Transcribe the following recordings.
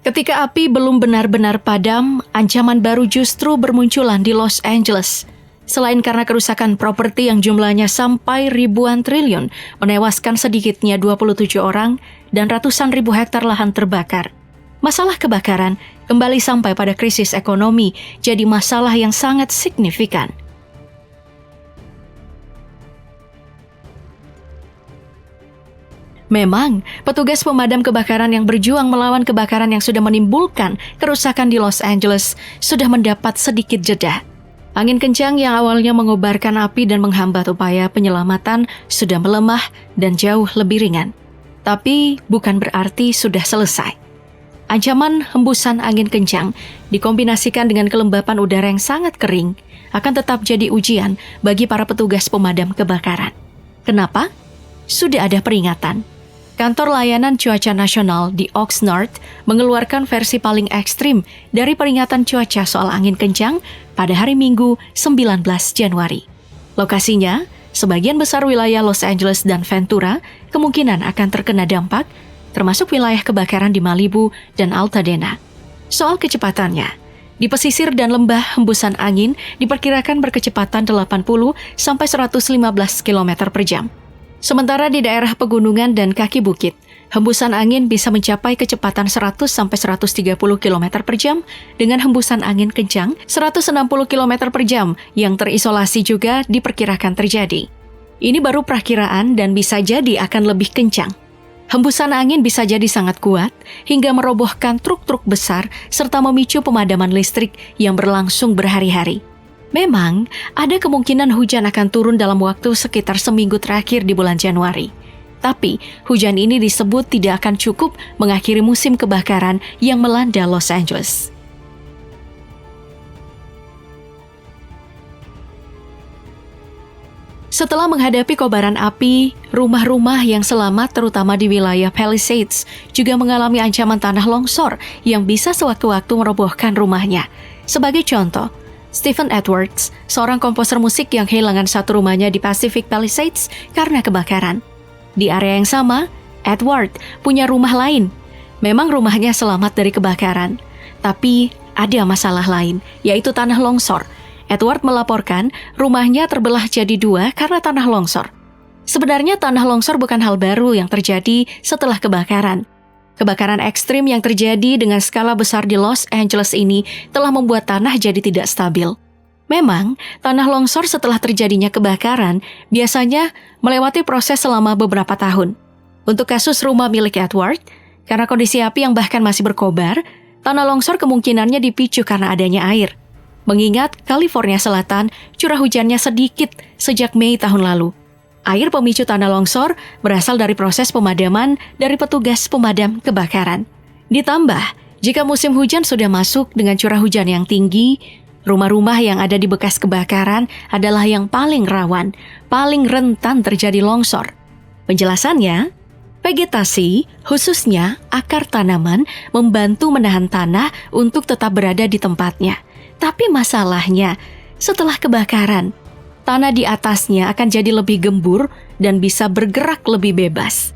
Ketika api belum benar-benar padam, ancaman baru justru bermunculan di Los Angeles. Selain karena kerusakan properti yang jumlahnya sampai ribuan triliun, menewaskan sedikitnya 27 orang dan ratusan ribu hektar lahan terbakar. Masalah kebakaran kembali sampai pada krisis ekonomi, jadi masalah yang sangat signifikan. Memang, petugas pemadam kebakaran yang berjuang melawan kebakaran yang sudah menimbulkan kerusakan di Los Angeles sudah mendapat sedikit jeda. Angin kencang yang awalnya mengobarkan api dan menghambat upaya penyelamatan sudah melemah dan jauh lebih ringan. Tapi bukan berarti sudah selesai. Ancaman hembusan angin kencang dikombinasikan dengan kelembapan udara yang sangat kering akan tetap jadi ujian bagi para petugas pemadam kebakaran. Kenapa? Sudah ada peringatan. Kantor Layanan Cuaca Nasional di Oxnard mengeluarkan versi paling ekstrim dari peringatan cuaca soal angin kencang pada hari Minggu 19 Januari. Lokasinya, sebagian besar wilayah Los Angeles dan Ventura kemungkinan akan terkena dampak, termasuk wilayah kebakaran di Malibu dan Altadena. Soal kecepatannya, di pesisir dan lembah hembusan angin diperkirakan berkecepatan 80 sampai 115 km per jam. Sementara di daerah pegunungan dan kaki bukit, hembusan angin bisa mencapai kecepatan 100 sampai 130 km per jam dengan hembusan angin kencang 160 km per jam yang terisolasi juga diperkirakan terjadi. Ini baru perakiraan dan bisa jadi akan lebih kencang. Hembusan angin bisa jadi sangat kuat hingga merobohkan truk-truk besar serta memicu pemadaman listrik yang berlangsung berhari-hari. Memang, ada kemungkinan hujan akan turun dalam waktu sekitar seminggu terakhir di bulan Januari. Tapi, hujan ini disebut tidak akan cukup mengakhiri musim kebakaran yang melanda Los Angeles. Setelah menghadapi kobaran api, rumah-rumah yang selamat terutama di wilayah Palisades juga mengalami ancaman tanah longsor yang bisa sewaktu-waktu merobohkan rumahnya. Sebagai contoh, Stephen Edwards, seorang komposer musik yang kehilangan satu rumahnya di Pacific Palisades karena kebakaran. Di area yang sama, Edward punya rumah lain. Memang rumahnya selamat dari kebakaran, tapi ada masalah lain, yaitu tanah longsor. Edward melaporkan rumahnya terbelah jadi dua karena tanah longsor. Sebenarnya tanah longsor bukan hal baru yang terjadi setelah kebakaran. Kebakaran ekstrim yang terjadi dengan skala besar di Los Angeles ini telah membuat tanah jadi tidak stabil. Memang, tanah longsor setelah terjadinya kebakaran biasanya melewati proses selama beberapa tahun. Untuk kasus rumah milik Edward, karena kondisi api yang bahkan masih berkobar, tanah longsor kemungkinannya dipicu karena adanya air. Mengingat California Selatan curah hujannya sedikit sejak Mei tahun lalu. Air pemicu tanah longsor berasal dari proses pemadaman dari petugas pemadam kebakaran. Ditambah, jika musim hujan sudah masuk dengan curah hujan yang tinggi, rumah-rumah yang ada di bekas kebakaran adalah yang paling rawan, paling rentan terjadi longsor. Penjelasannya, vegetasi, khususnya akar tanaman, membantu menahan tanah untuk tetap berada di tempatnya. Tapi masalahnya, setelah kebakaran, tanah di atasnya akan jadi lebih gembur dan bisa bergerak lebih bebas.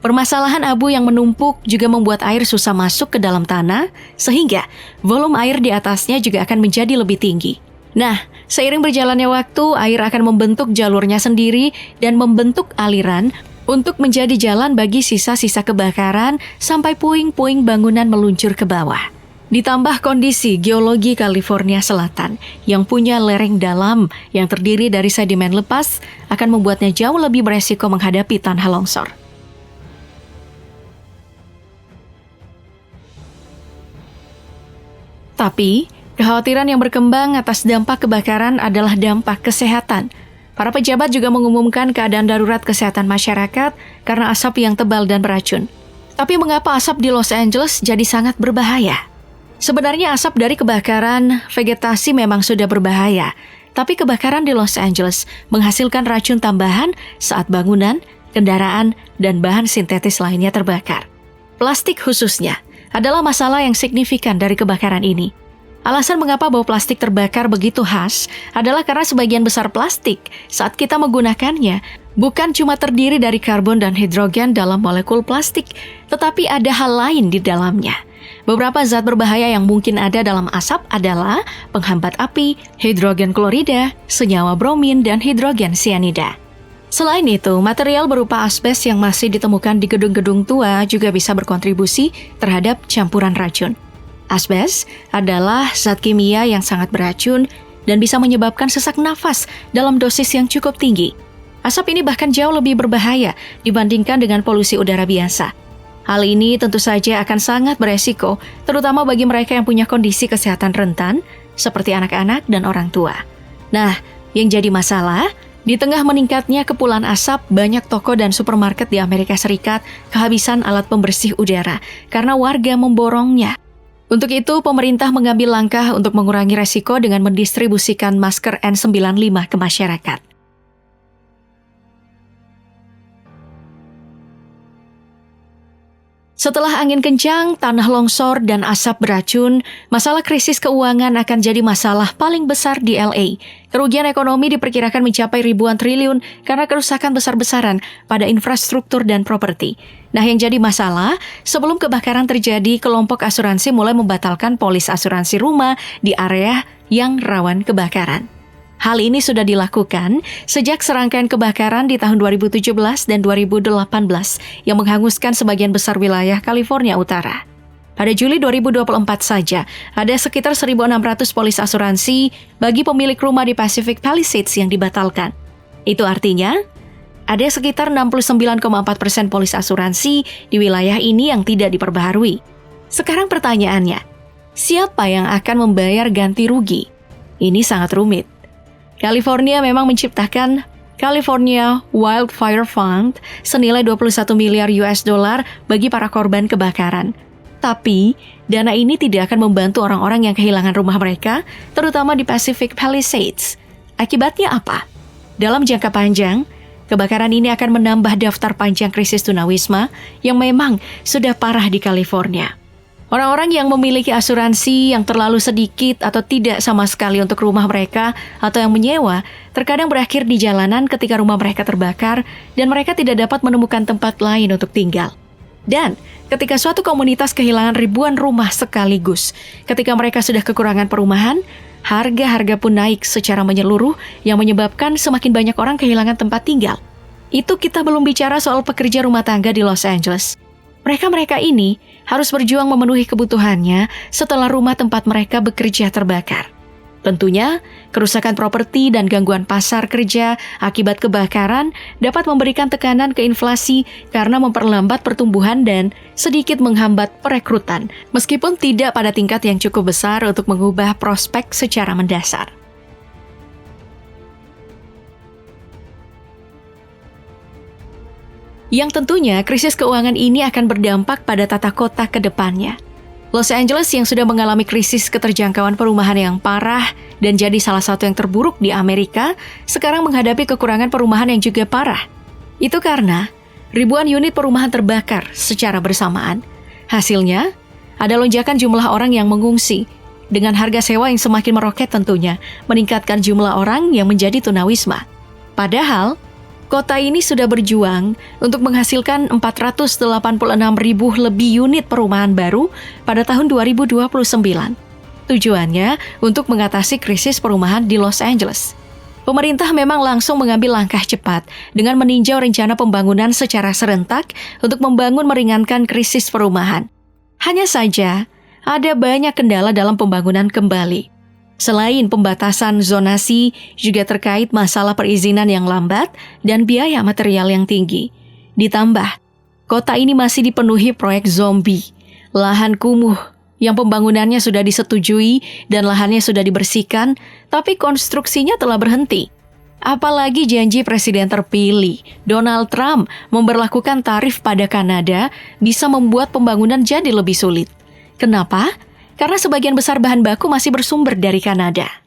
Permasalahan abu yang menumpuk juga membuat air susah masuk ke dalam tanah, sehingga volume air di atasnya juga akan menjadi lebih tinggi. Nah, seiring berjalannya waktu, air akan membentuk jalurnya sendiri dan membentuk aliran untuk menjadi jalan bagi sisa-sisa kebakaran sampai puing-puing bangunan meluncur ke bawah. Ditambah kondisi geologi California Selatan yang punya lereng dalam yang terdiri dari sedimen lepas akan membuatnya jauh lebih beresiko menghadapi tanah longsor. Tapi, kekhawatiran yang berkembang atas dampak kebakaran adalah dampak kesehatan. Para pejabat juga mengumumkan keadaan darurat kesehatan masyarakat karena asap yang tebal dan beracun. Tapi mengapa asap di Los Angeles jadi sangat berbahaya? Sebenarnya asap dari kebakaran vegetasi memang sudah berbahaya, tapi kebakaran di Los Angeles menghasilkan racun tambahan saat bangunan, kendaraan, dan bahan sintetis lainnya terbakar. Plastik khususnya adalah masalah yang signifikan dari kebakaran ini. Alasan mengapa bau plastik terbakar begitu khas adalah karena sebagian besar plastik saat kita menggunakannya bukan cuma terdiri dari karbon dan hidrogen dalam molekul plastik, tetapi ada hal lain di dalamnya. Beberapa zat berbahaya yang mungkin ada dalam asap adalah penghambat api, hidrogen klorida, senyawa bromin, dan hidrogen sianida. Selain itu, material berupa asbes yang masih ditemukan di gedung-gedung tua juga bisa berkontribusi terhadap campuran racun. Asbes adalah zat kimia yang sangat beracun dan bisa menyebabkan sesak nafas dalam dosis yang cukup tinggi. Asap ini bahkan jauh lebih berbahaya dibandingkan dengan polusi udara biasa. Hal ini tentu saja akan sangat beresiko, terutama bagi mereka yang punya kondisi kesehatan rentan, seperti anak-anak dan orang tua. Nah, yang jadi masalah, di tengah meningkatnya kepulan asap, banyak toko dan supermarket di Amerika Serikat kehabisan alat pembersih udara karena warga memborongnya. Untuk itu, pemerintah mengambil langkah untuk mengurangi resiko dengan mendistribusikan masker N95 ke masyarakat. Setelah angin kencang, tanah longsor, dan asap beracun, masalah krisis keuangan akan jadi masalah paling besar di LA. Kerugian ekonomi diperkirakan mencapai ribuan triliun karena kerusakan besar-besaran pada infrastruktur dan properti. Nah, yang jadi masalah, sebelum kebakaran terjadi, kelompok asuransi mulai membatalkan polis asuransi rumah di area yang rawan kebakaran. Hal ini sudah dilakukan sejak serangkaian kebakaran di tahun 2017 dan 2018 yang menghanguskan sebagian besar wilayah California Utara. Pada Juli 2024 saja, ada sekitar 1.600 polis asuransi bagi pemilik rumah di Pacific Palisades yang dibatalkan. Itu artinya, ada sekitar 69,4% polis asuransi di wilayah ini yang tidak diperbaharui. Sekarang pertanyaannya, siapa yang akan membayar ganti rugi? Ini sangat rumit. California memang menciptakan California Wildfire Fund senilai 21 miliar US dollar bagi para korban kebakaran. Tapi, dana ini tidak akan membantu orang-orang yang kehilangan rumah mereka, terutama di Pacific Palisades. Akibatnya apa? Dalam jangka panjang, kebakaran ini akan menambah daftar panjang krisis tunawisma yang memang sudah parah di California. Orang-orang yang memiliki asuransi yang terlalu sedikit atau tidak sama sekali untuk rumah mereka atau yang menyewa, terkadang berakhir di jalanan ketika rumah mereka terbakar dan mereka tidak dapat menemukan tempat lain untuk tinggal. Dan ketika suatu komunitas kehilangan ribuan rumah sekaligus, ketika mereka sudah kekurangan perumahan, harga-harga pun naik secara menyeluruh yang menyebabkan semakin banyak orang kehilangan tempat tinggal. Itu kita belum bicara soal pekerja rumah tangga di Los Angeles. Mereka-mereka ini harus berjuang memenuhi kebutuhannya setelah rumah tempat mereka bekerja terbakar. Tentunya, kerusakan properti dan gangguan pasar kerja akibat kebakaran dapat memberikan tekanan ke inflasi karena memperlambat pertumbuhan dan sedikit menghambat perekrutan, meskipun tidak pada tingkat yang cukup besar untuk mengubah prospek secara mendasar. Yang tentunya krisis keuangan ini akan berdampak pada tata kota ke depannya. Los Angeles yang sudah mengalami krisis keterjangkauan perumahan yang parah dan jadi salah satu yang terburuk di Amerika, sekarang menghadapi kekurangan perumahan yang juga parah. Itu karena ribuan unit perumahan terbakar secara bersamaan. Hasilnya, ada lonjakan jumlah orang yang mengungsi, dengan harga sewa yang semakin meroket tentunya, meningkatkan jumlah orang yang menjadi tunawisma. Padahal, kota ini sudah berjuang untuk menghasilkan 486.000 lebih unit perumahan baru pada tahun 2029. Tujuannya untuk mengatasi krisis perumahan di Los Angeles. Pemerintah memang langsung mengambil langkah cepat dengan meninjau rencana pembangunan secara serentak untuk membangun meringankan krisis perumahan. Hanya saja, ada banyak kendala dalam pembangunan kembali. Selain pembatasan zonasi, juga terkait masalah perizinan yang lambat dan biaya material yang tinggi. Ditambah, kota ini masih dipenuhi proyek zombie, lahan kumuh yang pembangunannya sudah disetujui dan lahannya sudah dibersihkan, tapi konstruksinya telah berhenti. Apalagi janji Presiden terpilih, Donald Trump, memberlakukan tarif pada Kanada bisa membuat pembangunan jadi lebih sulit. Kenapa? Karena sebagian besar bahan baku masih bersumber dari Kanada.